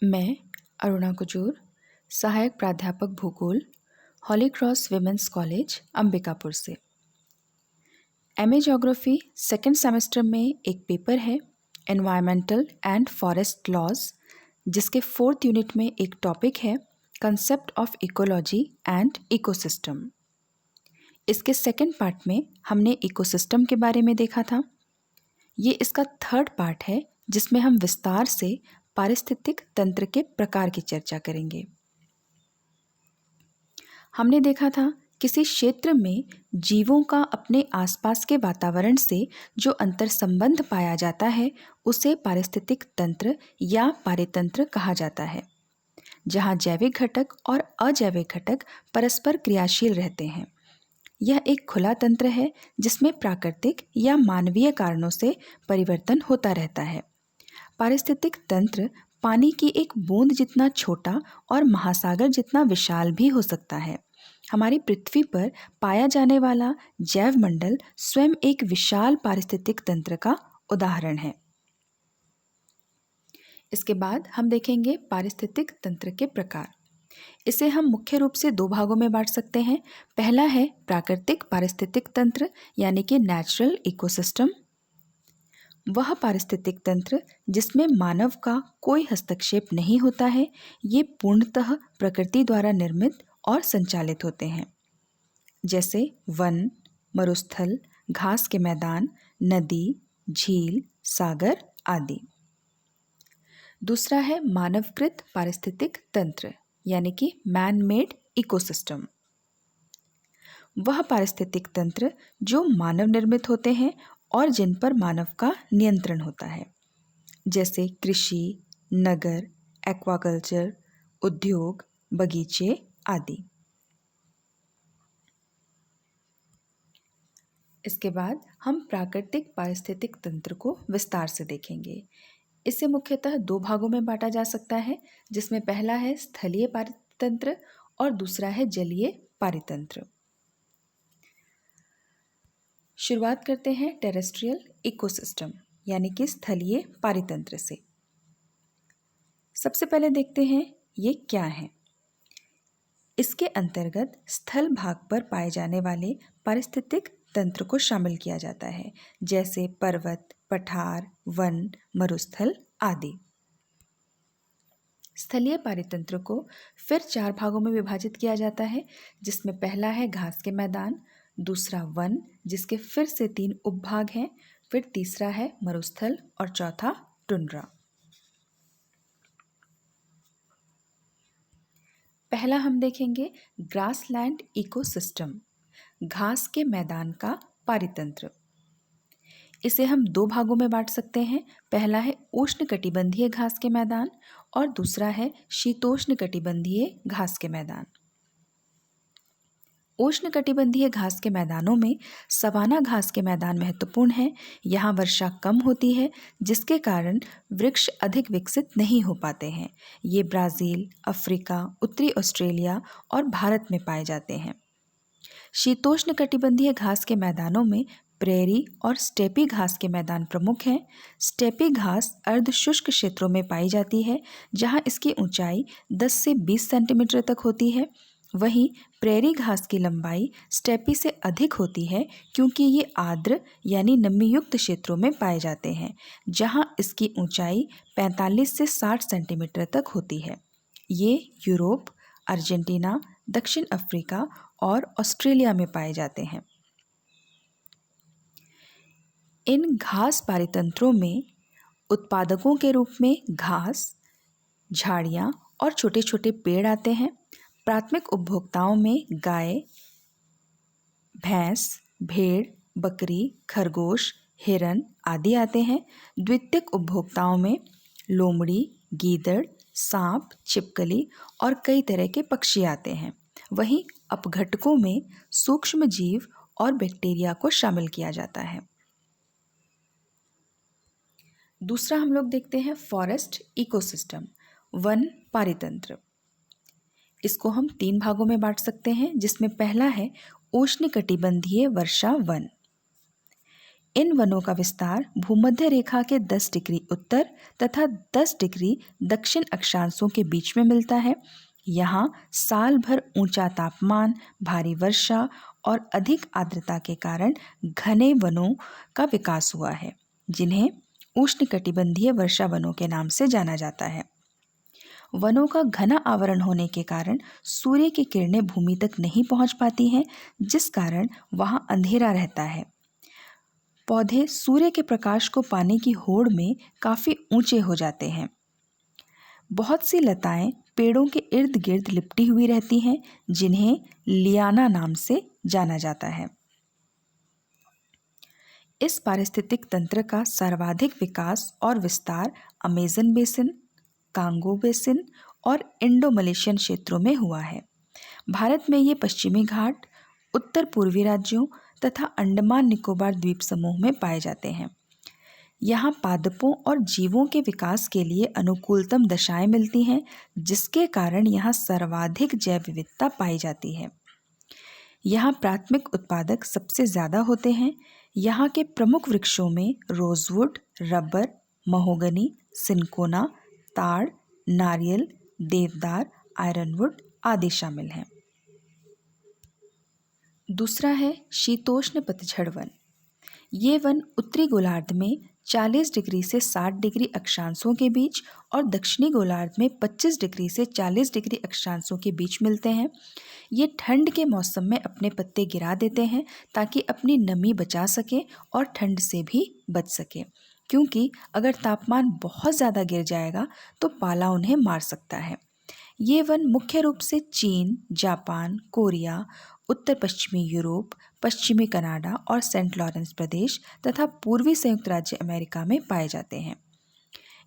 मैं अरुणा कुजूर, सहायक प्राध्यापक भूगोल, हॉली क्रॉस विमेंस कॉलेज अंबिकापुर से। एमए ज्योग्राफी सेकेंड सेमेस्टर में एक पेपर है एनवायरमेंटल एंड फॉरेस्ट लॉज, जिसके फोर्थ यूनिट में एक टॉपिक है concept of ecology and ecosystem. इसके सेकेंड पार्ट में हमने इकोसिस्टम के बारे में देखा था। ये इसका थर्ड पार्ट है जिसमें हम विस्तार से पारिस्थितिक तंत्र के प्रकार की चर्चा करेंगे। हमने देखा था किसी क्षेत्र में जीवों का अपने आसपास के वातावरण से जो अंतर संबंध पाया जाता है उसे पारिस्थितिक तंत्र या पारितंत्र कहा जाता है, जहाँ जैविक घटक और अजैविक घटक परस्पर क्रियाशील रहते हैं। यह एक खुला तंत्र है जिसमें प्राकृतिक या मानवीय कारणों से परिवर्तन होता रहता है। पारिस्थितिक तंत्र पानी की एक बूंद जितना छोटा और महासागर जितना विशाल भी हो सकता है। हमारी पृथ्वी पर पाया जाने वाला जैव मंडल स्वयं एक विशाल पारिस्थितिक तंत्र का उदाहरण है। इसके बाद हम देखेंगे पारिस्थितिक तंत्र के प्रकार। इसे हम मुख्य रूप से दो भागों में बांट सकते हैं। पहला है प्राकृतिक पारिस्थितिक तंत्र यानी कि नेचुरल इकोसिस्टम। वह पारिस्थितिक तंत्र जिसमें मानव का कोई हस्तक्षेप नहीं होता है। ये पूर्णतः प्रकृति द्वारा निर्मित और संचालित होते हैं, जैसे वन, मरुस्थल, घास के मैदान, नदी, झील, सागर आदि। दूसरा है मानवकृत पारिस्थितिक तंत्र यानी कि मैन मेड इकोसिस्टम। वह पारिस्थितिक तंत्र जो मानव निर्मित होते हैं और जिन पर मानव का नियंत्रण होता है, जैसे कृषि, नगर, एक्वाकल्चर, उद्योग, बगीचे आदि। इसके बाद हम प्राकृतिक पारिस्थितिक तंत्र को विस्तार से देखेंगे। इसे मुख्यतः दो भागों में बांटा जा सकता है, जिसमें पहला है स्थलीय पारितंत्र और दूसरा है जलीय पारितंत्र। शुरुआत करते हैं टेरेस्ट्रियल इकोसिस्टम यानी कि स्थलीय पारितंत्र से। सबसे पहले देखते हैं ये क्या है। इसके अंतर्गत स्थल भाग पर पाए जाने वाले पारिस्थितिक तंत्र को शामिल किया जाता है, जैसे पर्वत, पठार, वन, मरुस्थल आदि। स्थलीय पारितंत्र को फिर चार भागों में विभाजित किया जाता है, जिसमें पहला है घास के मैदान, दूसरा वन जिसके फिर से तीन उपभाग हैं, फिर तीसरा है मरुस्थल और चौथा टुंड्रा। पहला हम देखेंगे ग्रासलैंड इकोसिस्टम, घास के मैदान का पारितंत्र। इसे हम दो भागों में बांट सकते हैं। पहला है उष्णकटिबंधीय घास के मैदान और दूसरा है शीतोष्णकटिबंधीय घास के मैदान। उष्णकटिबंधीय घास के मैदानों में सवाना घास के मैदान महत्वपूर्ण है। यहाँ वर्षा कम होती है, जिसके कारण वृक्ष अधिक विकसित नहीं हो पाते हैं। ये ब्राज़ील, अफ्रीका, उत्तरी ऑस्ट्रेलिया और भारत में पाए जाते हैं। शीतोष्णकटिबंधीय घास के मैदानों में प्रेरी और स्टेपी घास के मैदान प्रमुख हैं। स्टेपी घास अर्धशुष्क क्षेत्रों में पाई जाती है, जहाँ इसकी ऊंचाई 10 से 20 सेंटीमीटर तक होती है। वहीं प्रेरी घास की लंबाई स्टेपी से अधिक होती है, क्योंकि ये आर्द्र यानी नमीयुक्त क्षेत्रों में पाए जाते हैं, जहाँ इसकी ऊंचाई 45 से 60 सेंटीमीटर तक होती है। ये यूरोप, अर्जेंटीना, दक्षिण अफ्रीका और ऑस्ट्रेलिया में पाए जाते हैं। इन घास पारितंत्रों में उत्पादकों के रूप में घास, झाड़ियाँ और छोटे छोटे पेड़ आते हैं। प्राथमिक उपभोक्ताओं में गाय, भैंस, भेड़, बकरी, खरगोश, हिरन आदि आते हैं। द्वितीयक उपभोक्ताओं में लोमड़ी, गीदड़, सांप, छिपकली और कई तरह के पक्षी आते हैं। वहीं अपघटकों में सूक्ष्म जीव और बैक्टीरिया को शामिल किया जाता है। दूसरा हम लोग देखते हैं फॉरेस्ट इकोसिस्टम, वन पारितंत्र। इसको हम तीन भागों में बांट सकते हैं, जिसमें पहला है उष्णकटिबंधीय वर्षा वन। इन वनों का विस्तार भूमध्य रेखा के 10 डिग्री उत्तर तथा 10 डिग्री दक्षिण अक्षांशों के बीच में मिलता है। यहाँ साल भर ऊंचा तापमान, भारी वर्षा और अधिक आर्द्रता के कारण घने वनों का विकास हुआ है, जिन्हें उष्णकटिबंधीय वर्षा वनों के नाम से जाना जाता है। वनों का घना आवरण होने के कारण सूर्य की किरणें भूमि तक नहीं पहुंच पाती हैं, जिस कारण वहां अंधेरा रहता है। पौधे सूर्य के प्रकाश को पाने की होड़ में काफ़ी ऊंचे हो जाते हैं। बहुत सी लताएं पेड़ों के इर्द गिर्द लिपटी हुई रहती हैं, जिन्हें लियाना नाम से जाना जाता है। इस पारिस्थितिक तंत्र का सर्वाधिक विकास और विस्तार अमेज़न बेसिन, कांगो बेसिन और इंडो मलेशियन क्षेत्रों में हुआ है। भारत में ये पश्चिमी घाट, उत्तर पूर्वी राज्यों तथा अंडमान निकोबार द्वीप समूह में पाए जाते हैं। यहाँ पादपों और जीवों के विकास के लिए अनुकूलतम दशाएं मिलती हैं, जिसके कारण यहाँ सर्वाधिक जैव विविधता पाई जाती है। यहाँ प्राथमिक उत्पादक सबसे ज़्यादा होते हैं। यहाँ के प्रमुख वृक्षों में रोजवुड, रबर, महोगनी, सिनकोना, ताड़, नारियल, देवदार, आयरनवुड आदि शामिल हैं। दूसरा है शीतोष्ण पतझड़ वन। ये वन उत्तरी गोलार्ध में 40 डिग्री से 60 डिग्री अक्षांशों के बीच और दक्षिणी गोलार्ध में 25 डिग्री से 40 डिग्री अक्षांशों के बीच मिलते हैं। ये ठंड के मौसम में अपने पत्ते गिरा देते हैं ताकि अपनी नमी बचा सकें और ठंड से भी बच सकें, क्योंकि अगर तापमान बहुत ज़्यादा गिर जाएगा तो पाला उन्हें मार सकता है। ये वन मुख्य रूप से चीन, जापान, कोरिया, उत्तर पश्चिमी यूरोप, पश्चिमी कनाडा और सेंट लॉरेंस प्रदेश तथा पूर्वी संयुक्त राज्य अमेरिका में पाए जाते हैं।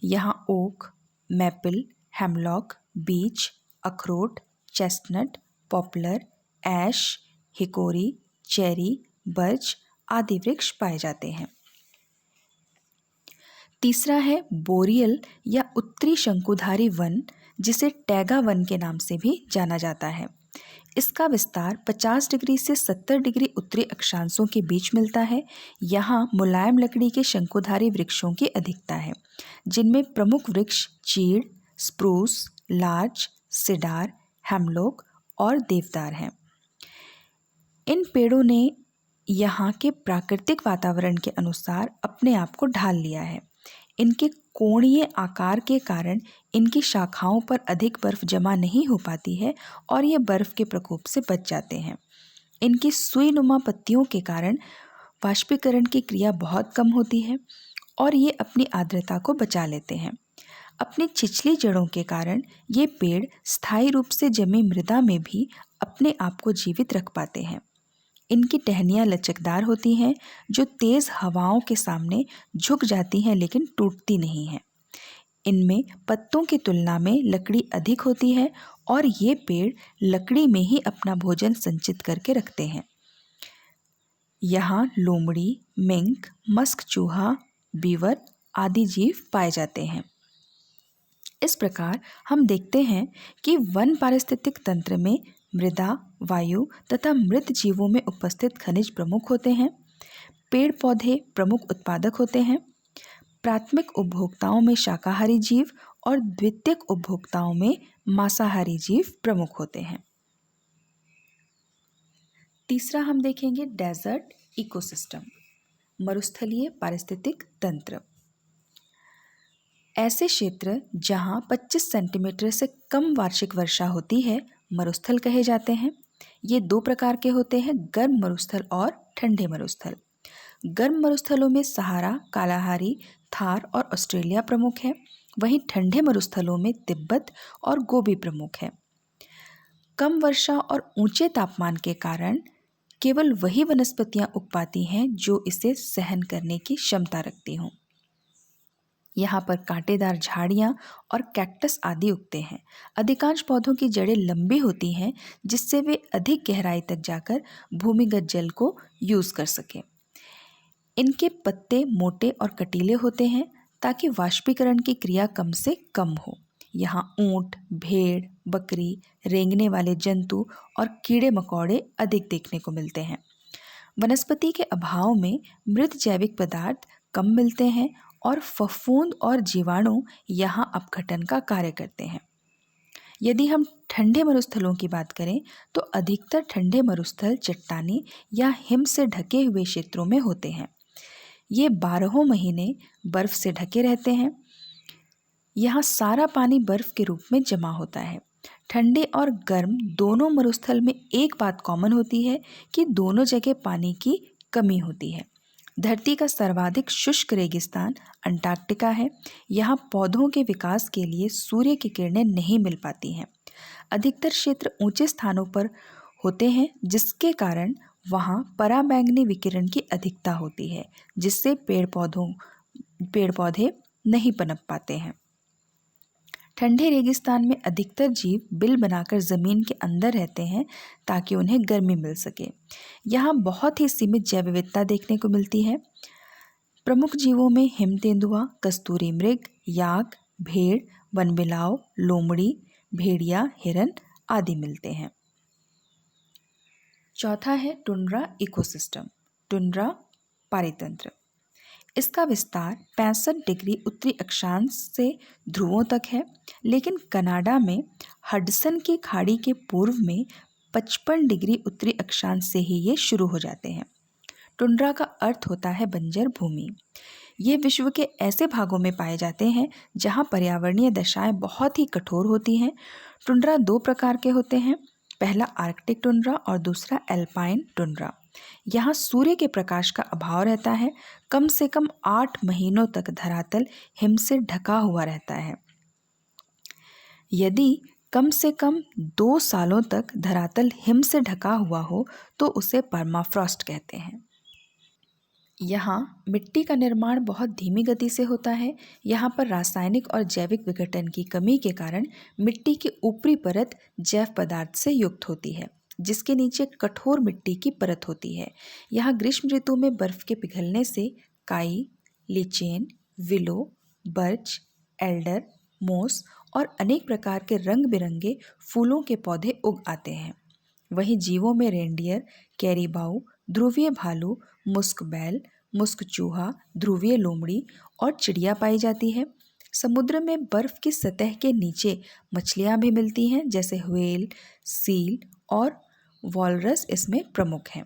यहाँ ओक, मैपल, हेमलॉक, बीच, अखरोट, चेस्टनट, पॉपुलर, ऐश, हिकोरी, चेरी, बर्च आदि वृक्ष पाए जाते हैं। तीसरा है बोरियल या उत्तरी शंकुधारी वन, जिसे टैगा वन के नाम से भी जाना जाता है। इसका विस्तार 50 डिग्री से 70 डिग्री उत्तरी अक्षांशों के बीच मिलता है। यहाँ मुलायम लकड़ी के शंकुधारी वृक्षों की अधिकता है, जिनमें प्रमुख वृक्ष चीड़, स्प्रूस, लार्च, सिडार, हेमलॉक और देवदार हैं। इन पेड़ों ने यहाँ के प्राकृतिक वातावरण के अनुसार अपने आप को ढाल लिया है। इनके कोणीय आकार के कारण इनकी शाखाओं पर अधिक बर्फ जमा नहीं हो पाती है और ये बर्फ के प्रकोप से बच जाते हैं। इनकी सुईनुमा पत्तियों के कारण वाष्पीकरण की क्रिया बहुत कम होती है और ये अपनी आर्द्रता को बचा लेते हैं। अपनी छिछली जड़ों के कारण ये पेड़ स्थायी रूप से जमी मृदा में भी अपने आप को जीवित रख पाते हैं। इनकी टहनियाँ लचकदार होती हैं, जो तेज़ हवाओं के सामने झुक जाती हैं लेकिन टूटती नहीं हैं। इनमें पत्तों की तुलना में लकड़ी अधिक होती है और ये पेड़ लकड़ी में ही अपना भोजन संचित करके रखते हैं। यहाँ लोमड़ी, मिंक, मस्क चूहा, बीवर आदि जीव पाए जाते हैं। इस प्रकार हम देखते हैं कि वन पारिस्थितिक तंत्र में मृदा, वायु तथा मृत जीवों में उपस्थित खनिज प्रमुख होते हैं। पेड़ पौधे प्रमुख उत्पादक होते हैं। प्राथमिक उपभोक्ताओं में शाकाहारी जीव और द्वितीयक उपभोक्ताओं में मांसाहारी जीव प्रमुख होते हैं। तीसरा हम देखेंगे डेजर्ट इकोसिस्टम, मरुस्थलीय पारिस्थितिक तंत्र। ऐसे क्षेत्र जहां 25 सेंटीमीटर से कम वार्षिक वर्षा होती है मरुस्थल कहे जाते हैं। ये दो प्रकार के होते हैं, गर्म मरुस्थल और ठंडे मरुस्थल। गर्म मरुस्थलों में सहारा, कालाहारी, थार और ऑस्ट्रेलिया प्रमुख है। वहीं ठंडे मरुस्थलों में तिब्बत और गोबी प्रमुख है। कम वर्षा और ऊंचे तापमान के कारण केवल वही वनस्पतियां उग पाती हैं जो इसे सहन करने की क्षमता रखती हों। यहाँ पर कांटेदार झाड़ियाँ और कैक्टस आदि उगते हैं। अधिकांश पौधों की जड़ें लंबी होती हैं, जिससे वे अधिक गहराई तक जाकर भूमिगत जल को यूज़ कर सकें। इनके पत्ते मोटे और कटीले होते हैं ताकि वाष्पीकरण की क्रिया कम से कम हो। यहाँ ऊंट, भेड़, बकरी, रेंगने वाले जंतु और कीड़े मकोड़े अधिक देखने को मिलते हैं। वनस्पति के अभाव में मृत जैविक पदार्थ कम मिलते हैं और फफूंद और जीवाणु यहाँ अपघटन का कार्य करते हैं। यदि हम ठंडे मरुस्थलों की बात करें तो अधिकतर ठंडे मरुस्थल चट्टानी या हिम से ढके हुए क्षेत्रों में होते हैं। ये 12 महीने बर्फ से ढके रहते हैं। यहाँ सारा पानी बर्फ के रूप में जमा होता है। ठंडे और गर्म दोनों मरुस्थल में एक बात कॉमन होती है कि दोनों जगह पानी की कमी होती है। धरती का सर्वाधिक शुष्क रेगिस्तान अंटार्कटिका है। यहाँ पौधों के विकास के लिए सूर्य की किरणें नहीं मिल पाती हैं। अधिकतर क्षेत्र ऊंचे स्थानों पर होते हैं, जिसके कारण वहाँ पराबैंगनी विकिरण की अधिकता होती है, जिससे पेड़ पौधे नहीं पनप पाते हैं। ठंडे रेगिस्तान में अधिकतर जीव बिल बनाकर ज़मीन के अंदर रहते हैं ताकि उन्हें गर्मी मिल सके। यहाँ बहुत ही सीमित जैव विविधता देखने को मिलती है। प्रमुख जीवों में हिम तेंदुआ, कस्तूरी मृग, याक, भेड़, वनबिलाव, लोमड़ी, भेड़िया, हिरन आदि मिलते हैं। चौथा है टुंड्रा इकोसिस्टम, टुंड्रा पारितंत्र। इसका विस्तार 65 डिग्री उत्तरी अक्षांश से ध्रुवों तक है, लेकिन कनाडा में हडसन की खाड़ी के पूर्व में 55 डिग्री उत्तरी अक्षांश से ही ये शुरू हो जाते हैं। टुंड्रा का अर्थ होता है बंजर भूमि। ये विश्व के ऐसे भागों में पाए जाते हैं जहाँ पर्यावरणीय दशाएं बहुत ही कठोर होती हैं। टुंड्रा 2 प्रकार के होते हैं, पहला आर्कटिक टुंड्रा और दूसरा एल्पाइन टुंड्रा। यहाँ सूर्य के प्रकाश का अभाव रहता है। कम से कम 8 महीनों तक धरातल हिम से ढका हुआ रहता है। यदि कम से कम 2 सालों तक धरातल हिम से ढका हुआ हो तो उसे परमाफ्रॉस्ट कहते हैं। यहाँ मिट्टी का निर्माण बहुत धीमी गति से होता है। यहाँ पर रासायनिक और जैविक विघटन की कमी के कारण मिट्टी की ऊपरी परत जैव पदार्थ से युक्त होती है, जिसके नीचे कठोर मिट्टी की परत होती है। यहाँ ग्रीष्म ऋतु में बर्फ के पिघलने से काई, लीचेन, विलो, बर्च, एल्डर, मोस और अनेक प्रकार के रंग बिरंगे फूलों के पौधे उग आते हैं। वहीं जीवों में रेंडियर, कैरीबाऊ, ध्रुवीय भालू, मुस्क बैल, मुस्क चूहा, ध्रुवीय लोमड़ी और चिड़िया पाई जाती है। समुद्र में बर्फ की सतह के नीचे मछलियाँ भी मिलती हैं, जैसे व्हेल, सील और वॉलरस इसमें प्रमुख हैं।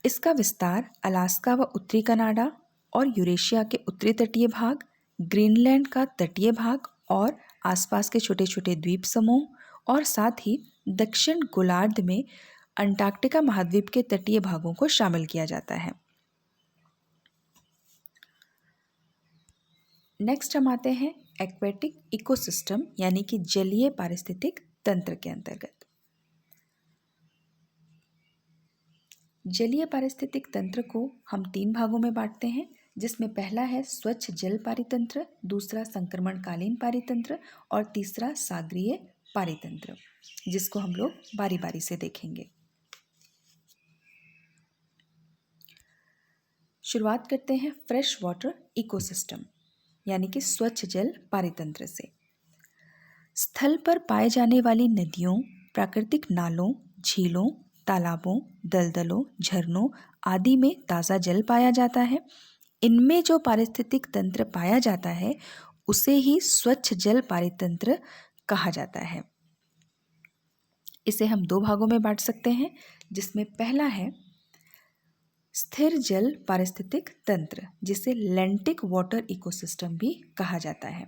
इसका विस्तार अलास्का व उत्तरी कनाडा और यूरेशिया के उत्तरी तटीय भाग, ग्रीनलैंड का तटीय भाग और आसपास के छोटे छोटे द्वीप समूह और साथ ही दक्षिण गोलार्ध में अंटार्कटिका महाद्वीप के तटीय भागों को शामिल किया जाता है। नेक्स्ट हम आते हैं एक्वेटिक इकोसिस्टम यानी कि जलीय पारिस्थितिक तंत्र के अंतर्गत। जलीय पारिस्थितिक तंत्र को हम 3 भागों में बांटते हैं, जिसमें पहला है स्वच्छ जल पारितंत्र, दूसरा संक्रमणकालीन पारितंत्र और तीसरा सागरीय पारितंत्र, जिसको हम लोग बारी बारी से देखेंगे। शुरुआत करते हैं फ्रेश वाटर इकोसिस्टम यानी कि स्वच्छ जल पारितंत्र से। स्थल पर पाए जाने वाली नदियों, प्राकृतिक नालों, झीलों, तालाबों, दलदलों, झरनों आदि में ताज़ा जल पाया जाता है। इनमें जो पारिस्थितिक तंत्र पाया जाता है उसे ही स्वच्छ जल पारितंत्र कहा जाता है। इसे हम 2 भागों में बांट सकते हैं, जिसमें पहला है स्थिर जल पारिस्थितिक तंत्र, जिसे लैंटिक वाटर इकोसिस्टम भी कहा जाता है।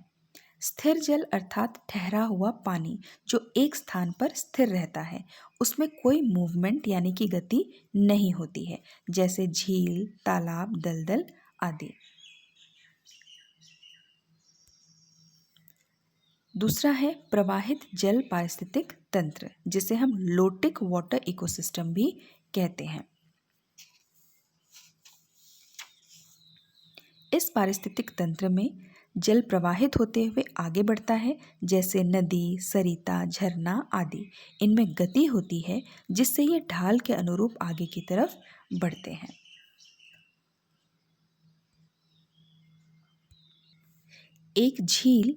स्थिर जल अर्थात ठहरा हुआ पानी जो एक स्थान पर स्थिर रहता है, उसमें कोई मूवमेंट यानी कि गति नहीं होती है, जैसे झील, तालाब, दलदल आदि। दूसरा है प्रवाहित जल पारिस्थितिक तंत्र, जिसे हम लोटिक वाटर इकोसिस्टम भी कहते हैं। इस पारिस्थितिक तंत्र में जल प्रवाहित होते हुए आगे बढ़ता है, जैसे नदी, सरिता, झरना आदि। इनमें गति होती है, जिससे ये ढाल के अनुरूप आगे की तरफ बढ़ते हैं। एक झील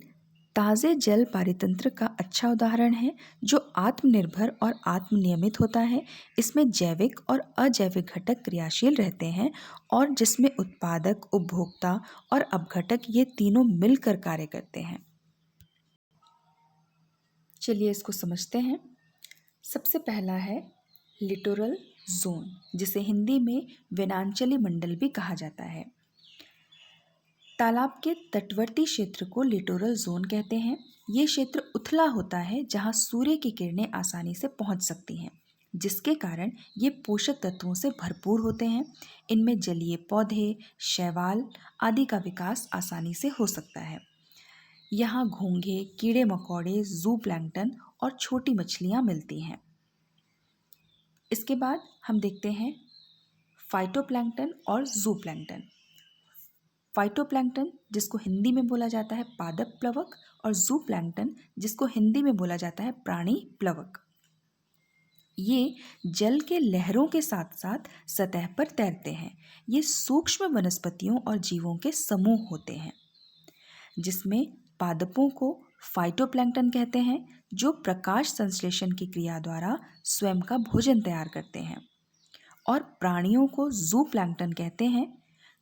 ताज़े जल पारितंत्र का अच्छा उदाहरण है जो आत्मनिर्भर और आत्मनियमित होता है। इसमें जैविक और अजैविक घटक क्रियाशील रहते हैं और जिसमें उत्पादक, उपभोक्ता और अपघटक ये तीनों मिलकर कार्य करते हैं। चलिए इसको समझते हैं। सबसे पहला है लिटोरल जोन, जिसे हिंदी में वनांचली मंडल भी कहा जाता है। तालाब के तटवर्ती क्षेत्र को लिटोरल जोन कहते हैं। ये क्षेत्र उथला होता है जहाँ सूर्य की किरणें आसानी से पहुँच सकती हैं, जिसके कारण ये पोषक तत्वों से भरपूर होते हैं। इनमें जलीय पौधे, शैवाल आदि का विकास आसानी से हो सकता है। यहाँ घोंघे, कीड़े मकोड़े, जू प्लैंकटन और छोटी मछलियाँ मिलती हैं। इसके बाद हम देखते हैं फाइटोप्लैंक्टन और जू प्लैंक्टन। फाइटोप्लैंक्टन जिसको हिंदी में बोला जाता है पादप प्लवक, और जू प्लैंक्टन जिसको हिंदी में बोला जाता है प्राणी प्लवक। ये जल के लहरों के साथ साथ सतह पर तैरते हैं। ये सूक्ष्म वनस्पतियों और जीवों के समूह होते हैं, जिसमें पादपों को फाइटोप्लैंक्टन कहते हैं, जो प्रकाश संश्लेषण की क्रिया द्वारा स्वयं का भोजन तैयार करते हैं, और प्राणियों को जू प्लैंक्टन कहते हैं,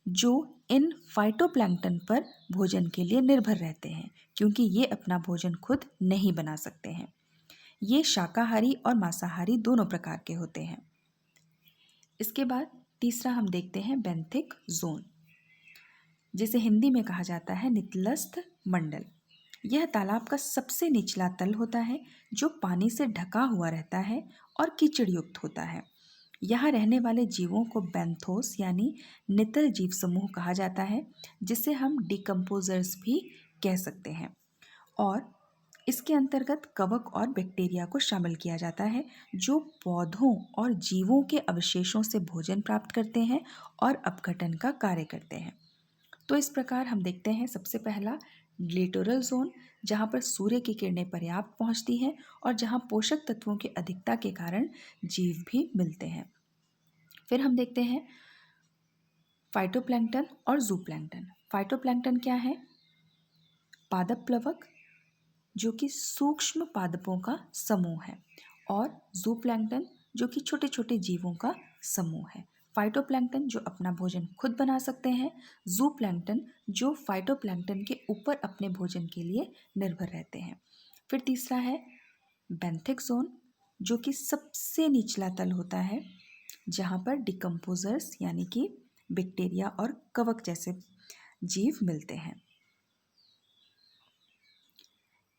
जो इन फाइटोप्लैंक्टन पर भोजन के लिए निर्भर रहते हैं, क्योंकि ये अपना भोजन खुद नहीं बना सकते हैं। ये शाकाहारी और मांसाहारी दोनों प्रकार के होते हैं। इसके बाद तीसरा हम देखते हैं बेंथिक जोन, जिसे हिंदी में कहा जाता है नितलस्थ मंडल। यह तालाब का सबसे निचला तल होता है, जो पानी से ढका हुआ रहता है और कीचड़ युक्त होता है। यहाँ रहने वाले जीवों को बेंथोस यानी नितल जीव समूह कहा जाता है, जिसे हम डिकम्पोजर्स भी कह सकते हैं। और इसके अंतर्गत कवक और बैक्टीरिया को शामिल किया जाता है, जो पौधों और जीवों के अवशेषों से भोजन प्राप्त करते हैं और अपघटन का कार्य करते हैं। तो इस प्रकार हम देखते हैं सबसे पहला लिटोरल जोन, जहाँ पर सूर्य की किरणें पर्याप्त पहुँचती हैं और जहाँ पोषक तत्वों की अधिकता के कारण जीव भी मिलते हैं। फिर हम देखते हैं फाइटोप्लैंक्टन और जू प्लैंक्टन। फाइटोप्लैंक्टन क्या है? पादप प्लवक, जो कि सूक्ष्म पादपों का समूह है, और जू प्लैंक्टन जो कि छोटे छोटे जीवों का समूह है। फाइटोप्लैंक्टन जो अपना भोजन खुद बना सकते हैं, जू प्लैंक्टन जो फाइटोप्लैंक्टन के ऊपर अपने भोजन के लिए निर्भर रहते हैं। फिर तीसरा है बेंथिक जोन, जो कि सबसे निचला तल होता है, जहाँ पर डिकम्पोजर्स यानी कि बैक्टीरिया और कवक जैसे जीव मिलते हैं।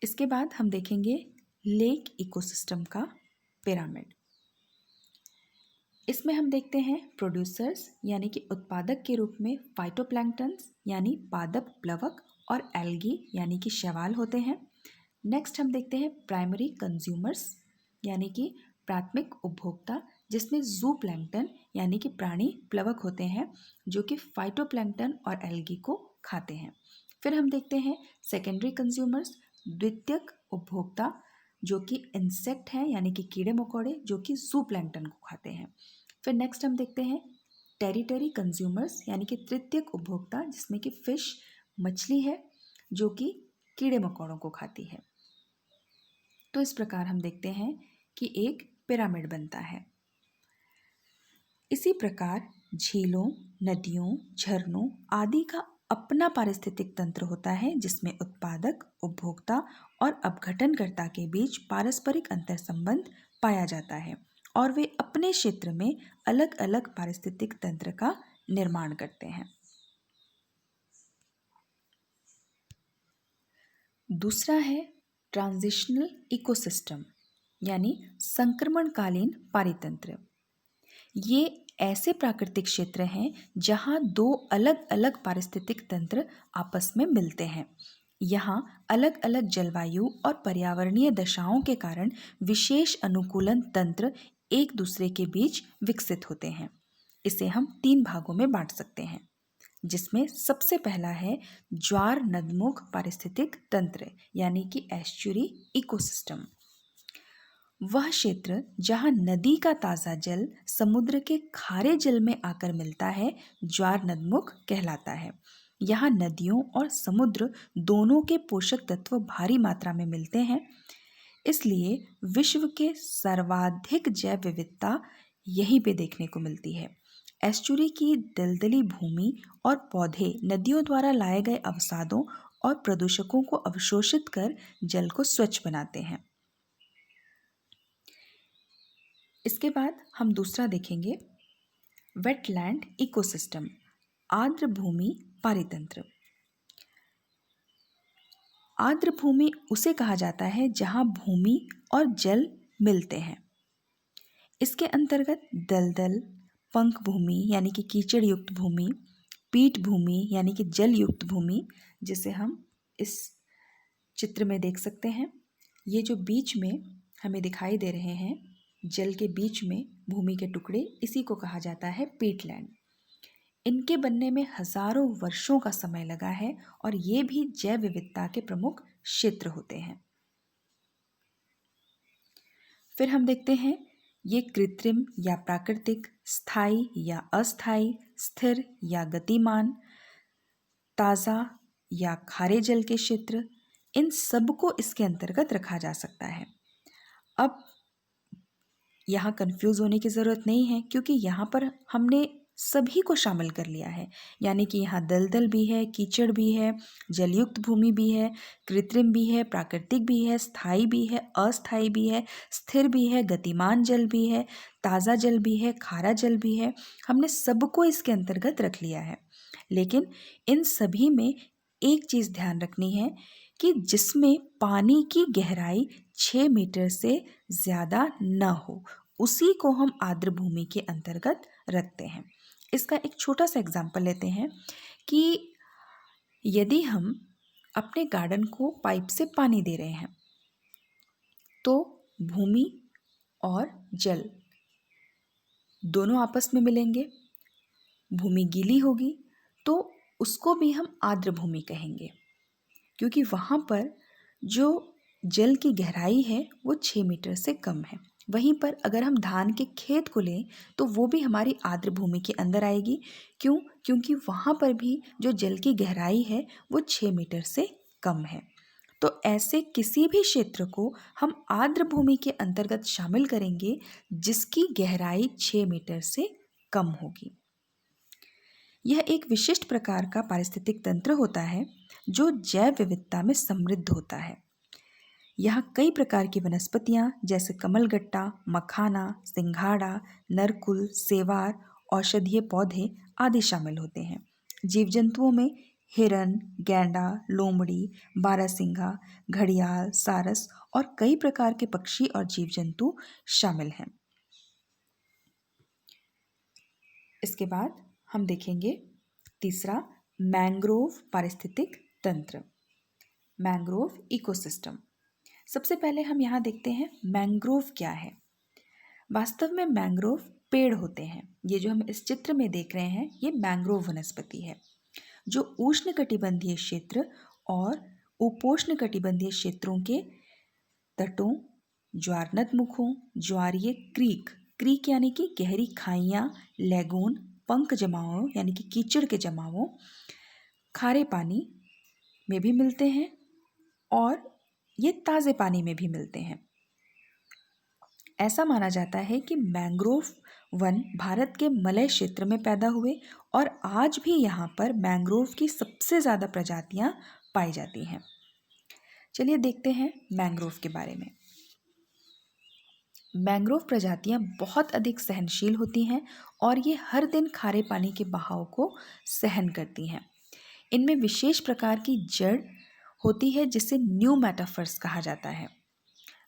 इसके बाद हम देखेंगे लेक इकोसिस्टम का पिरामिड। इसमें हम देखते हैं प्रोड्यूसर्स यानी कि उत्पादक के रूप में फाइटोप्लैंक्टन्स यानी पादप प्लवक और एल्गी यानी कि शैवाल होते हैं। नेक्स्ट हम देखते हैं प्राइमरी कंज्यूमर्स यानी कि प्राथमिक उपभोक्ता, जिसमें जू प्लैंक्टन यानी कि प्राणी प्लवक होते हैं, जो कि फाइटोप्लैंक्टन और एल्गी को खाते हैं। फिर हम देखते हैं सेकेंडरी कंज्यूमर्स, द्वितीयक उपभोक्ता, जो कि इंसेक्ट हैं यानी कि कीड़े मकोड़े, जो कि जू प्लैंक्टन को खाते हैं। फिर नेक्स्ट हम देखते हैं टेरिटरी कंज्यूमर्स यानी कि तृतीयक उपभोक्ता, जिसमें कि फिश मछली है, जो कि कीड़े मकोड़ों को खाती है। तो इस प्रकार हम देखते हैं कि एक पिरामिड बनता है। इसी प्रकार झीलों, नदियों, झरनों आदि का अपना पारिस्थितिक तंत्र होता है, जिसमें उत्पादक, उपभोक्ता और अपघटनकर्ता के बीच पारस्परिक अंतर संबंध पाया जाता है, और वे अपने क्षेत्र में अलग अलग पारिस्थितिक तंत्र का निर्माण करते हैं। दूसरा है ट्रांजिशनल इकोसिस्टम यानी संक्रमणकालीन पारितंत्र। ये ऐसे प्राकृतिक क्षेत्र हैं जहाँ दो अलग अलग पारिस्थितिक तंत्र आपस में मिलते हैं। यहाँ अलग अलग जलवायु और पर्यावरणीय दशाओं के कारण विशेष अनुकूलन तंत्र एक दूसरे के बीच विकसित होते हैं। इसे हम 3 भागों में बांट सकते हैं, जिसमें सबसे पहला है ज्वार नदमुख पारिस्थितिक तंत्र यानी कि एस्चुरी इकोसिस्टम। वह क्षेत्र जहाँ नदी का ताज़ा जल समुद्र के खारे जल में आकर मिलता है, ज्वार नदमुख कहलाता है। यहाँ नदियों और समुद्र दोनों के पोषक तत्व भारी मात्रा में मिलते हैं, इसलिए विश्व के सर्वाधिक जैव विविधता यहीं पे देखने को मिलती है। एस्चुरी की दलदली भूमि और पौधे नदियों द्वारा लाए गए अवसादों और प्रदूषकों को अवशोषित कर जल को स्वच्छ बनाते हैं। इसके बाद हम दूसरा देखेंगे, वेटलैंड इकोसिस्टम, आर्द्र भूमि पारितंत्र। आर्द्र भूमि उसे कहा जाता है जहां भूमि और जल मिलते हैं। इसके अंतर्गत दलदल, पंक भूमि यानी कि कीचड़ युक्त भूमि, पीठ भूमि यानी कि जल युक्त भूमि, जिसे हम इस चित्र में देख सकते हैं। ये जो बीच में हमें दिखाई दे रहे हैं, जल के बीच में भूमि के टुकड़े, इसी को कहा जाता है पीटलैंड। इनके बनने में हजारों वर्षों का समय लगा है और ये भी जैव विविधता के प्रमुख क्षेत्र होते हैं। फिर हम देखते हैं ये कृत्रिम या प्राकृतिक, स्थायी या अस्थायी, स्थिर या गतिमान, ताज़ा या खारे जल के क्षेत्र, इन सब को इसके अंतर्गत रखा जा सकता है। अब यहाँ कंफ्यूज होने की ज़रूरत नहीं है, क्योंकि यहाँ पर हमने सभी को शामिल कर लिया है। यानी कि यहाँ दलदल भी है, कीचड़ भी है, जलयुक्त भूमि भी है, कृत्रिम भी है, प्राकृतिक भी है, स्थायी भी है, अस्थायी भी है, स्थिर भी है, गतिमान जल भी है, ताज़ा जल भी है, खारा जल भी है। हमने सबको इसके अंतर्गत रख लिया है। लेकिन इन सभी में एक चीज़ ध्यान रखनी है कि जिसमें पानी की गहराई 6 मीटर से ज़्यादा न हो, उसी को हम आर्द्र भूमि के अंतर्गत रखते हैं। इसका एक छोटा सा एग्जाम्पल लेते हैं कि यदि हम अपने गार्डन को पाइप से पानी दे रहे हैं, तो भूमि और जल दोनों आपस में मिलेंगे। भूमि गीली होगी तो उसको भी हम आर्द्र भूमि कहेंगे, क्योंकि वहाँ पर जो जल की गहराई है वो 6 मीटर से कम है। वहीं पर अगर हम धान के खेत को लें तो वो भी हमारी आर्द्र भूमि के अंदर आएगी। क्यों? क्योंकि वहाँ पर भी जो जल की गहराई है वो 6 मीटर से कम है। तो ऐसे किसी भी क्षेत्र को हम आर्द्र भूमि के अंतर्गत शामिल करेंगे जिसकी गहराई 6 मीटर से कम होगी। यह एक विशिष्ट प्रकार का पारिस्थितिक तंत्र होता है जो जैव विविधता में समृद्ध होता है। यहाँ कई प्रकार की वनस्पतियाँ जैसे कमलगट्टा, मखाना, सिंघाड़ा, नरकुल, सेवार, औषधीय पौधे आदि शामिल होते हैं। जीव जंतुओं में हिरन, गैंडा, लोमड़ी, बारहसिंगा, घड़ियाल, सारस और कई प्रकार के पक्षी और जीव जंतु शामिल हैं। इसके बाद हम देखेंगे तीसरा, मैंग्रोव पारिस्थितिक तंत्र, मैंग्रोव इकोसिस्टम। सबसे पहले हम यहाँ देखते हैं मैंग्रोव क्या है। वास्तव में मैंग्रोव पेड़ होते हैं। ये जो हम इस चित्र में देख रहे हैं ये मैंग्रोव वनस्पति है, जो उष्णकटिबंधीय क्षेत्र और उपोष्णकटिबंधीय क्षेत्रों के तटों, ज्वारनदमुखों, ज्वारीय क्रीक यानी कि गहरी खाइयाँ, लैगून, पंक जमावों यानी कि कीचड़ के जमावों, खारे पानी में भी मिलते हैं और ये ताज़े पानी में भी मिलते हैं। ऐसा माना जाता है कि मैंग्रोव वन भारत के मलय क्षेत्र में पैदा हुए और आज भी यहाँ पर मैंग्रोव की सबसे ज़्यादा प्रजातियाँ पाई जाती हैं। चलिए देखते हैं मैंग्रोव के बारे में। मैंग्रोव प्रजातियाँ बहुत अधिक सहनशील होती हैं और ये हर दिन खारे पानी के बहाव को सहन करती हैं। इनमें विशेष प्रकार की जड़ होती है जिसे न्यूमेटाफर्स कहा जाता है।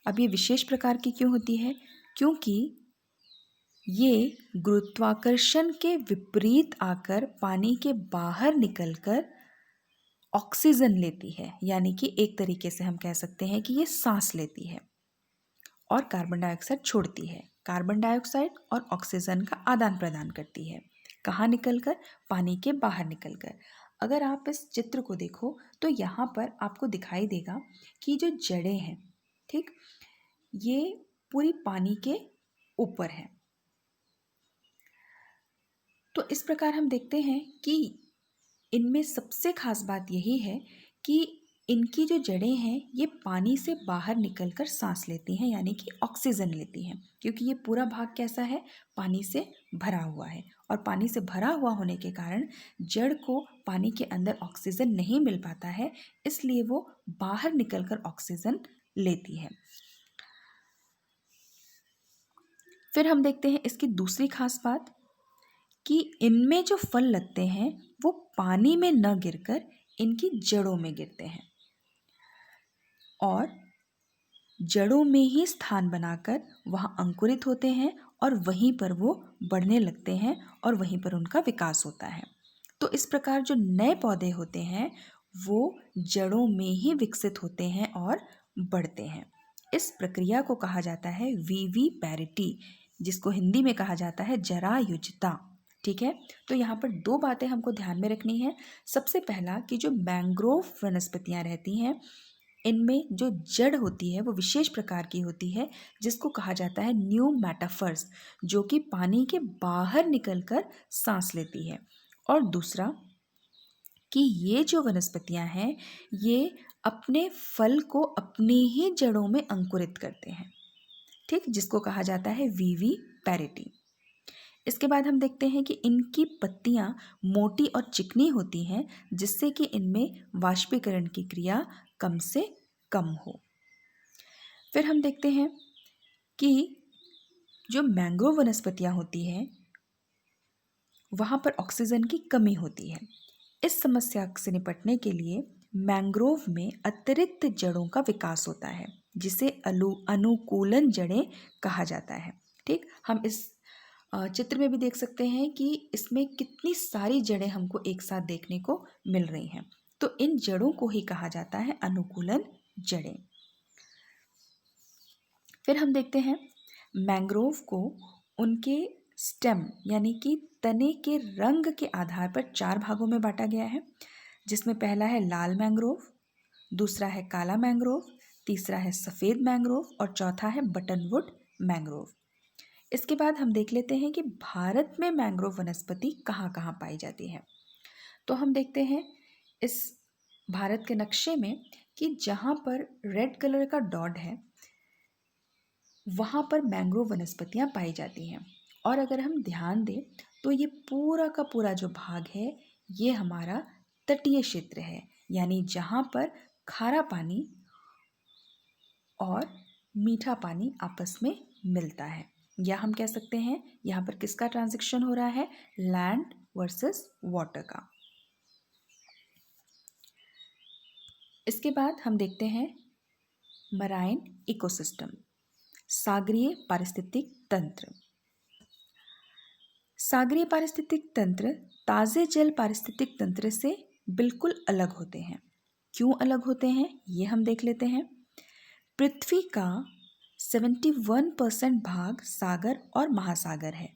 अब ये विशेष प्रकार की क्यों होती है? क्योंकि ये गुरुत्वाकर्षण के विपरीत आकर पानी के बाहर निकलकर ऑक्सीजन लेती है, यानी कि एक तरीके से हम कह सकते हैं कि ये सांस लेती है और कार्बन डाइऑक्साइड छोड़ती है। कार्बन डाइऑक्साइड और ऑक्सीजन का आदान प्रदान करती है। कहाँ निकलकर? पानी के बाहर निकलकर। अगर आप इस चित्र को देखो तो यहाँ पर आपको दिखाई देगा कि जो जड़ें हैं, ठीक, ये पूरी पानी के ऊपर है। तो इस प्रकार हम देखते हैं कि इनमें सबसे खास बात यही है कि इनकी जो जड़ें हैं ये पानी से बाहर निकलकर सांस लेती हैं, यानी कि ऑक्सीजन लेती हैं, क्योंकि ये पूरा भाग कैसा है, पानी से भरा हुआ है। और पानी से भरा हुआ होने के कारण जड़ को पानी के अंदर ऑक्सीजन नहीं मिल पाता है, इसलिए वो बाहर निकलकर ऑक्सीजन लेती है। फिर हम देखते हैं इसकी दूसरी खास बात कि इनमें जो फल लगते हैं वो पानी में न गिरकर इनकी जड़ों में गिरते हैं और जड़ों में ही स्थान बनाकर वहाँ अंकुरित होते हैं और वहीं पर वो बढ़ने लगते हैं और वहीं पर उनका विकास होता है। तो इस प्रकार जो नए पौधे होते हैं वो जड़ों में ही विकसित होते हैं और बढ़ते हैं। इस प्रक्रिया को कहा जाता है विविपैरिटी, जिसको हिंदी में कहा जाता है जरायुजता। ठीक है, तो यहाँ पर दो बातें हमको ध्यान में रखनी है। सबसे पहला कि जो मैंग्रोव वनस्पतियाँ रहती हैं इनमें जो जड़ होती है वो विशेष प्रकार की होती है, जिसको कहा जाता है न्यूमैटाफर्स, जो कि पानी के बाहर निकलकर सांस लेती है। और दूसरा कि ये जो वनस्पतियां हैं ये अपने फल को अपनी ही जड़ों में अंकुरित करते हैं, ठीक, जिसको कहा जाता है विविपैरिटी। इसके बाद हम देखते हैं कि इनकी पत्तियां मोटी और चिकनी होती हैं, जिससे कि इनमें वाष्पीकरण की क्रिया कम से कम हो। फिर हम देखते हैं कि जो मैंग्रोव वनस्पतियां होती हैं वहाँ पर ऑक्सीजन की कमी होती है। इस समस्या से निपटने के लिए मैंग्रोव में अतिरिक्त जड़ों का विकास होता है, जिसे अनुकूलन जड़ें कहा जाता है। ठीक, हम इस चित्र में भी देख सकते हैं कि इसमें कितनी सारी जड़ें हमको एक साथ देखने को मिल रही हैं। तो इन जड़ों को ही कहा जाता है अनुकूलन जड़ें। फिर हम देखते हैं मैंग्रोव को उनके स्टेम यानी कि तने के रंग के आधार पर 4 भागों में बांटा गया है, जिसमें पहला है लाल मैंग्रोव, दूसरा है काला मैंग्रोव, तीसरा है सफ़ेद मैंग्रोव और चौथा है बटनवुड मैंग्रोव। इसके बाद हम देख लेते हैं कि भारत में मैंग्रोव वनस्पति कहाँ कहाँ पाई जाती है। तो हम देखते हैं इस भारत के नक्शे में कि जहाँ पर रेड कलर का डॉट है वहाँ पर मैंग्रोव वनस्पतियाँ पाई जाती हैं। और अगर हम ध्यान दें तो ये पूरा का पूरा जो भाग है ये हमारा तटीय क्षेत्र है, यानी जहाँ पर खारा पानी और मीठा पानी आपस में मिलता है, या हम कह सकते हैं यहाँ पर किसका ट्रांजिशन हो रहा है, लैंड वर्सेस वाटर का। इसके बाद हम देखते हैं मराइन इकोसिस्टम, सागरीय पारिस्थितिक तंत्र। सागरीय पारिस्थितिक तंत्र ताज़े जल पारिस्थितिक तंत्र से बिल्कुल अलग होते हैं। क्यों अलग होते हैं ये हम देख लेते हैं। पृथ्वी का 71% भाग सागर और महासागर है,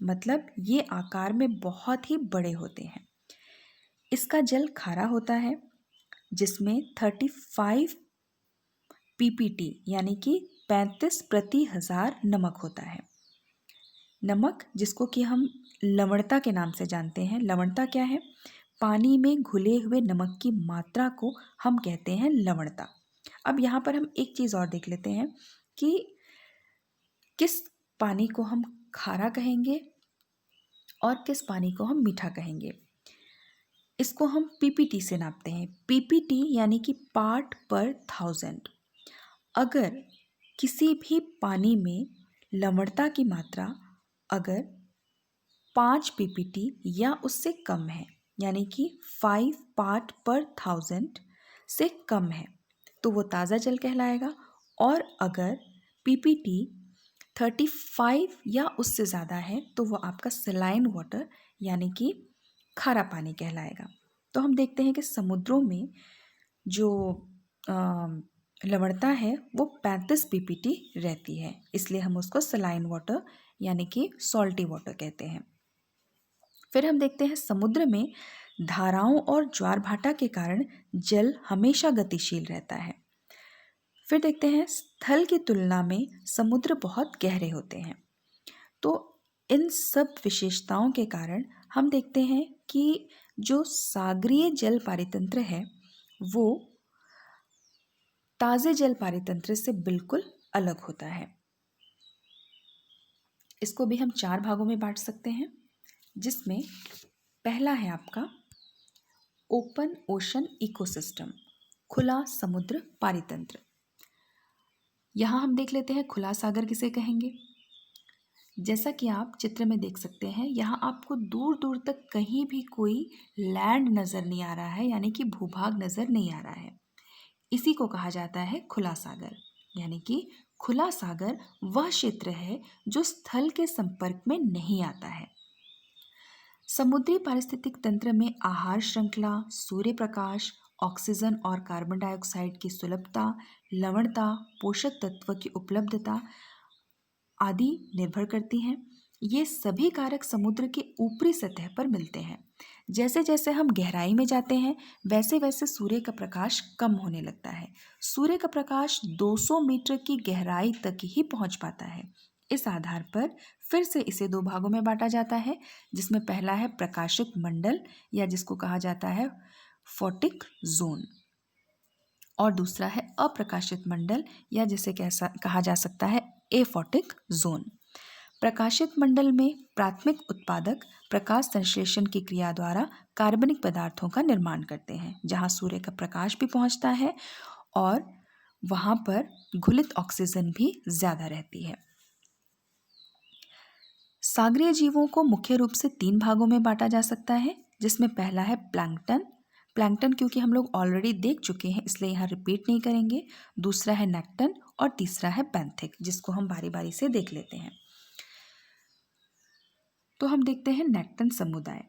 मतलब ये आकार में बहुत ही बड़े होते हैं। इसका जल खारा होता है, जिसमें 35 ppt यानी कि 35 प्रति हजार नमक होता है। नमक जिसको कि हम लवणता के नाम से जानते हैं। लवणता क्या है, पानी में घुले हुए नमक की मात्रा को हम कहते हैं लवणता। अब यहाँ पर हम एक चीज़ और देख लेते हैं कि किस पानी को हम खारा कहेंगे और किस पानी को हम मीठा कहेंगे। इसको हम पीपीटी से नापते हैं। पीपीटी यानी कि पार्ट पर 1000। अगर किसी भी पानी में लवणता की मात्रा अगर 5 पीपीटी या उससे कम है, यानी कि 5 पार्ट पर 1000 से कम है, तो वो ताज़ा जल कहलाएगा। और अगर पीपीटी 35 या उससे ज़्यादा है तो वो आपका सलाइन वाटर यानी कि खारा पानी कहलाएगा। तो हम देखते हैं कि समुद्रों में जो लवणता है वो 35 पीपीटी रहती है, इसलिए हम उसको सलाइन वाटर यानी कि सॉल्टी वाटर कहते हैं। फिर हम देखते हैं समुद्र में धाराओं और ज्वार भाटा के कारण जल हमेशा गतिशील रहता है। फिर देखते हैं स्थल की तुलना में समुद्र बहुत गहरे होते हैं। तो इन सब विशेषताओं के कारण हम देखते हैं कि जो सागरीय जल पारितंत्र है वो ताजे जल पारितंत्र से बिल्कुल अलग होता है। इसको भी हम 4 भागों में बांट सकते हैं, जिसमें पहला है आपका ओपन ओशन इकोसिस्टम, खुला समुद्र पारितंत्र। यहाँ हम देख लेते हैं खुला सागर किसे कहेंगे। जैसा कि आप चित्र में देख सकते हैं, यहाँ आपको दूर दूर तक कहीं भी कोई लैंड नज़र नहीं आ रहा है, यानी कि भूभाग नज़र नहीं आ रहा है। इसी को कहा जाता है खुला सागर। यानी कि खुला सागर वह क्षेत्र है जो स्थल के संपर्क में नहीं आता है। समुद्री पारिस्थितिक तंत्र में आहार श्रृंखला, सूर्य प्रकाश, ऑक्सीजन और कार्बन डाइऑक्साइड की सुलभता, लवणता, पोषक तत्व की उपलब्धता आदि निर्भर करती हैं। ये सभी कारक समुद्र के ऊपरी सतह पर मिलते हैं। जैसे जैसे हम गहराई में जाते हैं वैसे वैसे सूर्य का प्रकाश कम होने लगता है। सूर्य का प्रकाश 200 मीटर की गहराई तक ही पहुंच पाता है। इस आधार पर फिर से इसे 2 भागों में बांटा जाता है, जिसमें पहला है प्रकाशित मंडल या जिसको कहा जाता है फोटिक जोन, और दूसरा है अप्रकाशित मंडल या जिसे कहा जा सकता है एफोटिक जोन। प्रकाशित मंडल में प्राथमिक उत्पादक प्रकाश संश्लेषण की क्रिया द्वारा कार्बनिक पदार्थों का निर्माण करते हैं, जहां सूर्य का प्रकाश भी पहुंचता है और वहां पर घुलित ऑक्सीजन भी ज्यादा रहती है। सागरीय जीवों को मुख्य रूप से 3 भागों में बांटा जा सकता है, जिसमें पहला है प्लैंकटन। प्लैंकटन क्योंकि हम लोग ऑलरेडी देख चुके हैं इसलिए यहाँ रिपीट नहीं करेंगे। दूसरा है नेक्टन और तीसरा है बेंथिक, जिसको हम बारी बारी से देख लेते हैं। तो हम देखते हैं नेक्टन समुदाय।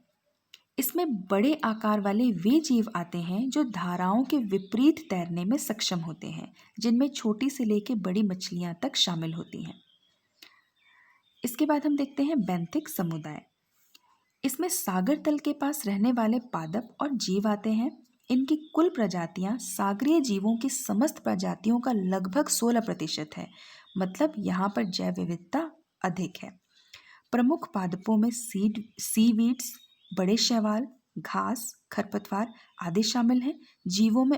इसमें बड़े आकार वाले वे जीव आते हैं जो धाराओं के विपरीत तैरने में सक्षम होते हैं, जिनमें छोटी से लेकर बड़ी मछलियां तक शामिल होती हैं। इसके बाद हम देखते हैं बेंथिक समुदाय। इसमें सागर तल के पास रहने वाले पादप और जीव आते हैं। इनकी कुल प्रजातियां सागरीय जीवों की समस्त प्रजातियों का लगभग 16% है, मतलब यहाँ पर जैव विविधता अधिक है। प्रमुख पादपों में सीवीड्स, बड़े शैवाल, घास, खरपतवार आदि शामिल हैं। जीवों में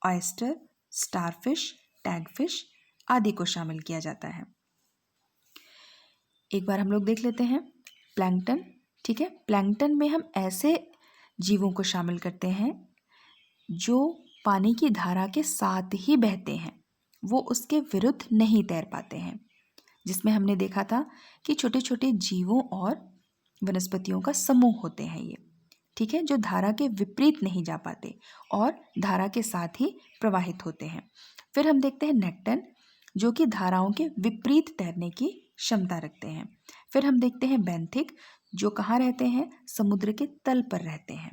ऑयस्टर, स्टारफिश, टैगफिश आदि को शामिल किया जाता है। एक बार हम लोग देख लेते हैं प्लैंकटन। ठीक है, प्लैंकटन में हम ऐसे जीवों को शामिल करते हैं जो पानी की धारा के साथ ही बहते हैं, वो उसके विरुद्ध नहीं तैर पाते हैं, जिसमें हमने देखा था कि छोटे छोटे जीवों और वनस्पतियों का समूह होते हैं ये। ठीक है, जो धारा के विपरीत नहीं जा पाते और धारा के साथ ही प्रवाहित होते हैं। फिर हम देखते हैं नेक्टन, जो कि धाराओं के विपरीत तैरने की क्षमता रखते हैं। फिर हम देखते हैं बेंथिक, जो कहाँ रहते हैं, समुद्र के तल पर रहते हैं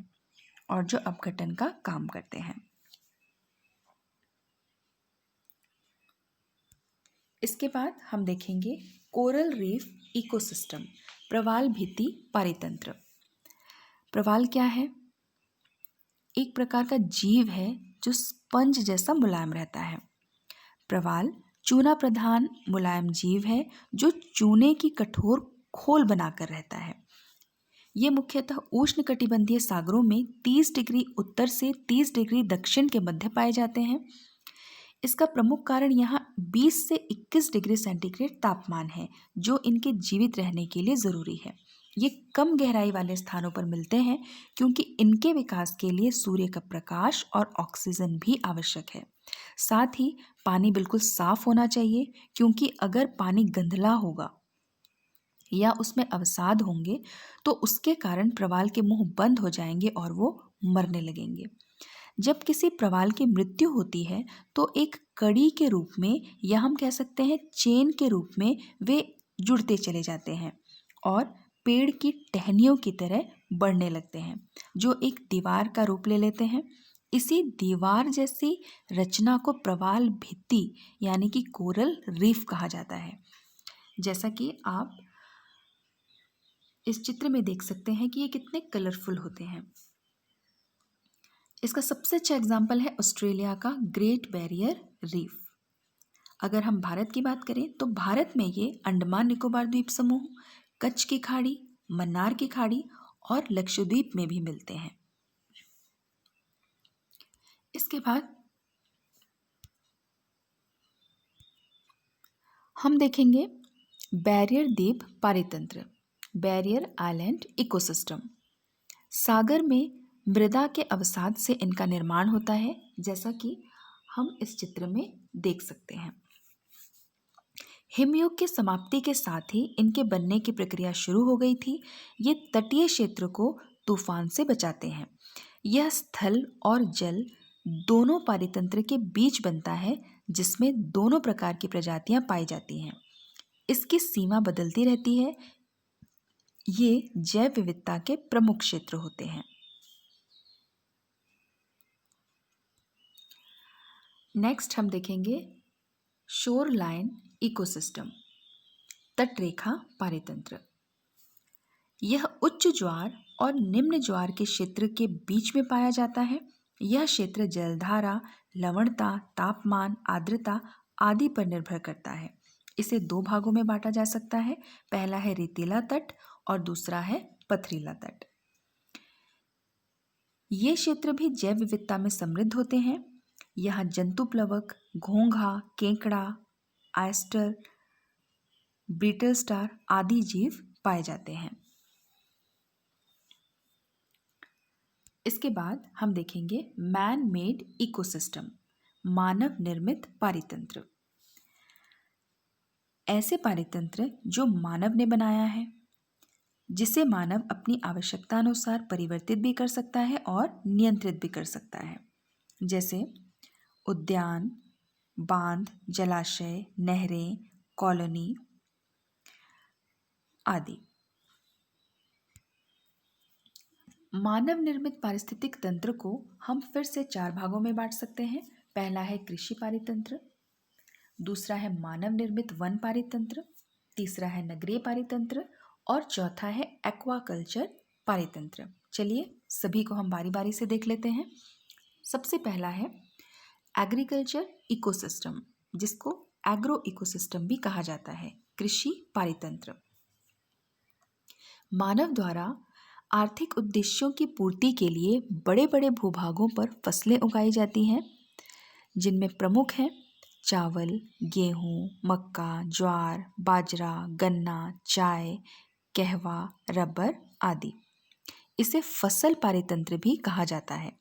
और जो अपघटन का काम करते हैं। इसके बाद हम देखेंगे कोरल रीफ इकोसिस्टम, प्रवाल भित्ति पारितंत्र। प्रवाल क्या है? एक प्रकार का जीव है जो स्पंज जैसा मुलायम रहता है। प्रवाल चूना प्रधान मुलायम जीव है जो चूने की कठोर खोल बनाकर रहता है। ये मुख्यतः उष्णकटिबंधीय सागरों में 30 डिग्री उत्तर से 30 डिग्री दक्षिण के मध्य पाए जाते हैं। इसका प्रमुख कारण यहाँ 20 से 21 डिग्री सेंटीग्रेड तापमान है, जो इनके जीवित रहने के लिए ज़रूरी है। ये कम गहराई वाले स्थानों पर मिलते हैं क्योंकि इनके विकास के लिए सूर्य का प्रकाश और ऑक्सीजन भी आवश्यक है। साथ ही पानी बिल्कुल साफ होना चाहिए, क्योंकि अगर पानी गंदला होगा या उसमें अवसाद होंगे तो उसके कारण प्रवाल के मुंह बंद हो जाएंगे और वो मरने लगेंगे। जब किसी प्रवाल की मृत्यु होती है तो एक कड़ी के रूप में या हम कह सकते हैं चेन के रूप में वे जुड़ते चले जाते हैं और पेड़ की टहनियों की तरह बढ़ने लगते हैं, जो एक दीवार का रूप ले लेते हैं। इसी दीवार जैसी रचना को प्रवाल भित्ति यानी कि कोरल रीफ कहा जाता है। जैसा कि आप इस चित्र में देख सकते हैं कि ये कितने कलरफुल होते हैं। इसका सबसे अच्छा एग्जाम्पल है ऑस्ट्रेलिया का ग्रेट बैरियर रीफ। अगर हम भारत की बात करें तो भारत में ये अंडमान निकोबार द्वीप समूह, कच्छ की खाड़ी, मन्नार की खाड़ी और लक्षद्वीप में भी मिलते हैं। इसके बाद हम देखेंगे बैरियर द्वीप पारितंत्र, बैरियर आइलैंड इकोसिस्टम। सागर में मृदा के अवसाद से इनका निर्माण होता है, जैसा कि हम इस चित्र में देख सकते हैं। हिमयुग की समाप्ति के साथ ही इनके बनने की प्रक्रिया शुरू हो गई थी। ये तटीय क्षेत्र को तूफान से बचाते हैं। यह स्थल और जल दोनों पारितंत्र के बीच बनता है, जिसमें दोनों प्रकार की प्रजातियां पाई जाती हैं। इसकी सीमा बदलती रहती है। ये जैव विविधता के प्रमुख क्षेत्र होते हैं। नेक्स्ट हम देखेंगे शोर लाइन इकोसिस्टम, तटरेखा पारितंत्र। यह उच्च ज्वार और निम्न ज्वार के क्षेत्र के बीच में पाया जाता है। यह क्षेत्र जलधारा, लवणता, तापमान, आर्द्रता आदि पर निर्भर करता है। इसे दो भागों में बांटा जा सकता है। पहला है रेतीला तट और दूसरा है पथरीला तट। ये क्षेत्र भी जैव विविधता में समृद्ध होते हैं। यहाँ जंतु प्लवक, घोंघा, केकड़ा, आयस्टर, बीटल स्टार आदि जीव पाए जाते हैं। इसके बाद हम देखेंगे मैन मेड इकोसिस्टम, मानव निर्मित पारितंत्र। ऐसे पारितंत्र जो मानव ने बनाया है, जिसे मानव अपनी आवश्यकता अनुसार परिवर्तित भी कर सकता है और नियंत्रित भी कर सकता है, जैसे उद्यान, बांध, जलाशय, नहरें, कॉलोनी आदि। मानव निर्मित पारिस्थितिक तंत्र को हम फिर से चार भागों में बांट सकते हैं। पहला है कृषि पारितंत्र, दूसरा है मानव निर्मित वन पारितंत्र, तीसरा है नगरीय पारितंत्र और चौथा है एक्वाकल्चर पारितंत्र। चलिए सभी को हम बारी बारी से देख लेते हैं। सबसे पहला है एग्रीकल्चर इकोसिस्टम, जिसको एग्रो इकोसिस्टम भी कहा जाता है, कृषि पारितंत्र। मानव द्वारा आर्थिक उद्देश्यों की पूर्ति के लिए बड़े बड़े भूभागों पर फसलें उगाई जाती हैं, जिनमें प्रमुख हैं चावल, गेहूँ, मक्का, ज्वार, बाजरा, गन्ना, चाय, कहवा, रबर आदि। इसे फसल पारितंत्र भी कहा जाता है।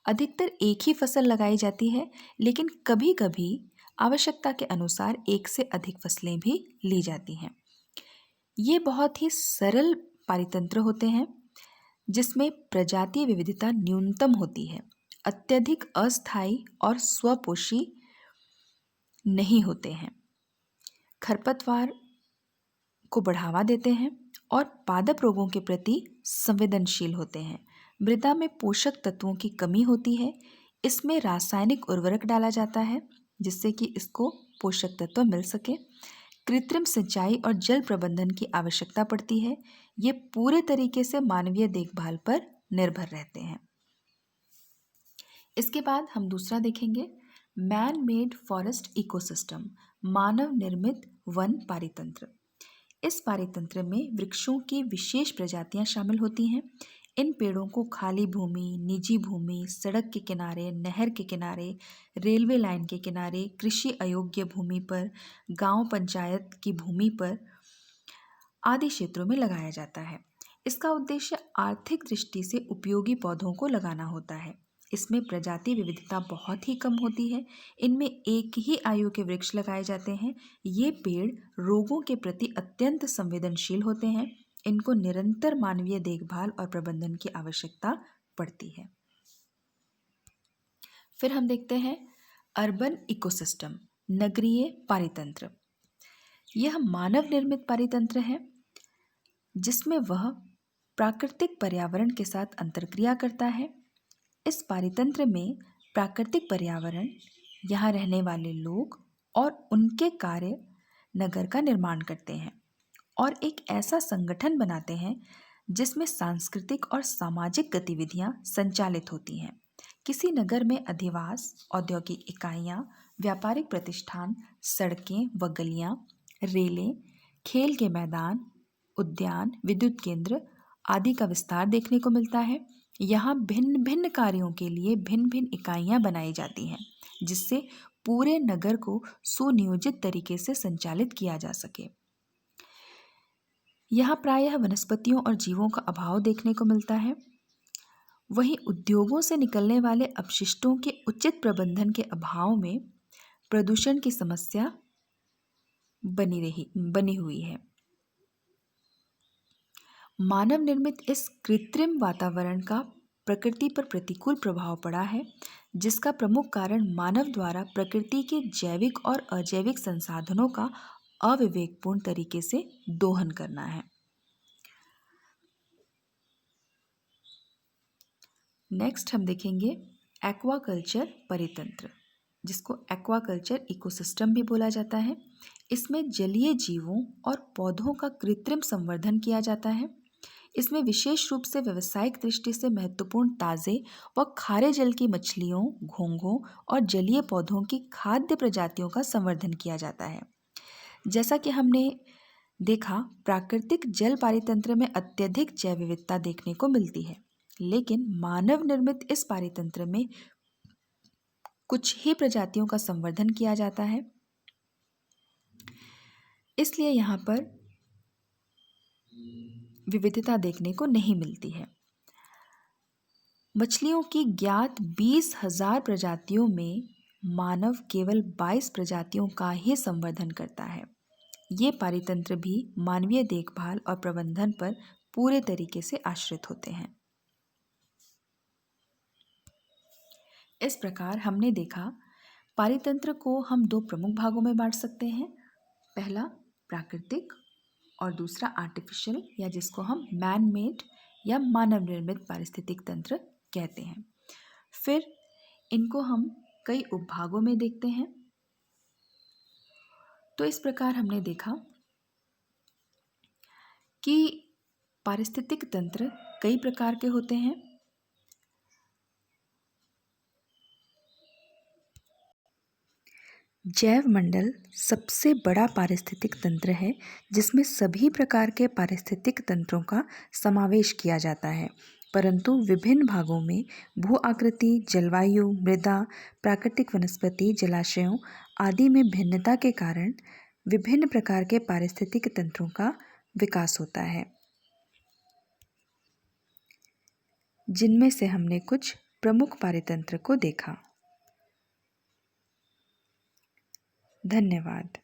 अधिकतर एक ही फसल लगाई जाती है, लेकिन कभी कभी आवश्यकता के अनुसार एक से अधिक फसलें भी ली जाती हैं। ये बहुत ही सरल पारितंत्र होते हैं, जिसमें प्रजातीय विविधता न्यूनतम होती है, अत्यधिक अस्थायी और स्वपोषी नहीं होते हैं, खरपतवार को बढ़ावा देते हैं और पादप रोगों के प्रति संवेदनशील होते हैं। मृदा में पोषक तत्वों की कमी होती है। इसमें रासायनिक उर्वरक डाला जाता है, जिससे कि इसको पोषक तत्व मिल सके। कृत्रिम सिंचाई और जल प्रबंधन की आवश्यकता पड़ती है। ये पूरे तरीके से मानवीय देखभाल पर निर्भर रहते हैं। इसके बाद हम दूसरा देखेंगे मैन मेड फॉरेस्ट इकोसिस्टम, मानव निर्मित वन पारितंत्र। इस पारितंत्र में वृक्षों की विशेष प्रजातियां शामिल होती हैं। इन पेड़ों को खाली भूमि, निजी भूमि, सड़क के किनारे, नहर के किनारे, रेलवे लाइन के किनारे, कृषि अयोग्य भूमि पर, गांव पंचायत की भूमि पर आदि क्षेत्रों में लगाया जाता है। इसका उद्देश्य आर्थिक दृष्टि से उपयोगी पौधों को लगाना होता है। इसमें प्रजाति विविधता बहुत ही कम होती है। इनमें एक ही आयु के वृक्ष लगाए जाते हैं। ये पेड़ रोगों के प्रति अत्यंत संवेदनशील होते हैं। इनको निरंतर मानवीय देखभाल और प्रबंधन की आवश्यकता पड़ती है। फिर हम देखते हैं अर्बन इकोसिस्टम, नगरीय पारितंत्र। यह मानव निर्मित पारितंत्र है, जिसमें वह प्राकृतिक पर्यावरण के साथ अंतर्क्रिया करता है। इस पारितंत्र में प्राकृतिक पर्यावरण, यहाँ रहने वाले लोग और उनके कार्य नगर का निर्माण करते हैं और एक ऐसा संगठन बनाते हैं जिसमें सांस्कृतिक और सामाजिक गतिविधियां संचालित होती हैं। किसी नगर में अधिवास, औद्योगिक इकाइयां, व्यापारिक प्रतिष्ठान, सड़कें व गलियां, रेलें, खेल के मैदान, उद्यान, विद्युत केंद्र आदि का विस्तार देखने को मिलता है। यहाँ भिन्न भिन्न कार्यों के लिए भिन्न भिन्न इकाइयाँ बनाई जाती हैं, जिससे पूरे नगर को सुनियोजित तरीके से संचालित किया जा सके। यहाँ प्रायः वनस्पतियों और जीवों का अभाव देखने को मिलता है। वहीं उद्योगों से निकलने वाले अपशिष्टों के उचित प्रबंधन के अभाव में प्रदूषण की समस्या बनी हुई है। मानव निर्मित इस कृत्रिम वातावरण का प्रकृति पर प्रतिकूल प्रभाव पड़ा है, जिसका प्रमुख कारण मानव द्वारा प्रकृति के जैविक और अजैविक संसाधनों का अविवेकपूर्ण तरीके से दोहन करना है। नेक्स्ट हम देखेंगे एक्वाकल्चर परितंत्र, जिसको एक्वाकल्चर इकोसिस्टम भी बोला जाता है। इसमें जलीय जीवों और पौधों का कृत्रिम संवर्धन किया जाता है। इसमें विशेष रूप से व्यावसायिक दृष्टि से महत्वपूर्ण ताज़े व खारे जल की मछलियों, घोंघों और जलीय पौधों की खाद्य प्रजातियों का संवर्धन किया जाता है। जैसा कि हमने देखा, प्राकृतिक जल पारितंत्र में अत्यधिक जैव विविधता देखने को मिलती है, लेकिन मानव निर्मित इस पारितंत्र में कुछ ही प्रजातियों का संवर्धन किया जाता है, इसलिए यहाँ पर विविधता देखने को नहीं मिलती है। मछलियों की ज्ञात 20,000 प्रजातियों में मानव केवल 22 प्रजातियों का ही संवर्धन करता है। ये पारितंत्र भी मानवीय देखभाल और प्रबंधन पर पूरे तरीके से आश्रित होते हैं। इस प्रकार हमने देखा, पारितंत्र को हम दो प्रमुख भागों में बांट सकते हैं। पहला प्राकृतिक और दूसरा आर्टिफिशियल, या जिसको हम मैन मेड या मानव निर्मित पारिस्थितिक तंत्र कहते हैं। फिर इनको हम कई उपभागों में देखते हैं। तो इस प्रकार हमने देखा कि पारिस्थितिक तंत्र कई प्रकार के होते हैं। जैव मंडल सबसे बड़ा पारिस्थितिक तंत्र है, जिसमें सभी प्रकार के पारिस्थितिक तंत्रों का समावेश किया जाता है, परंतु विभिन्न भागों में भू आकृति, जलवायु, मृदा, प्राकृतिक वनस्पति, जलाशयों आदि में भिन्नता के कारण विभिन्न प्रकार के पारिस्थितिक तंत्रों का विकास होता है, जिनमें से हमने कुछ प्रमुख पारितंत्र को देखा। धन्यवाद।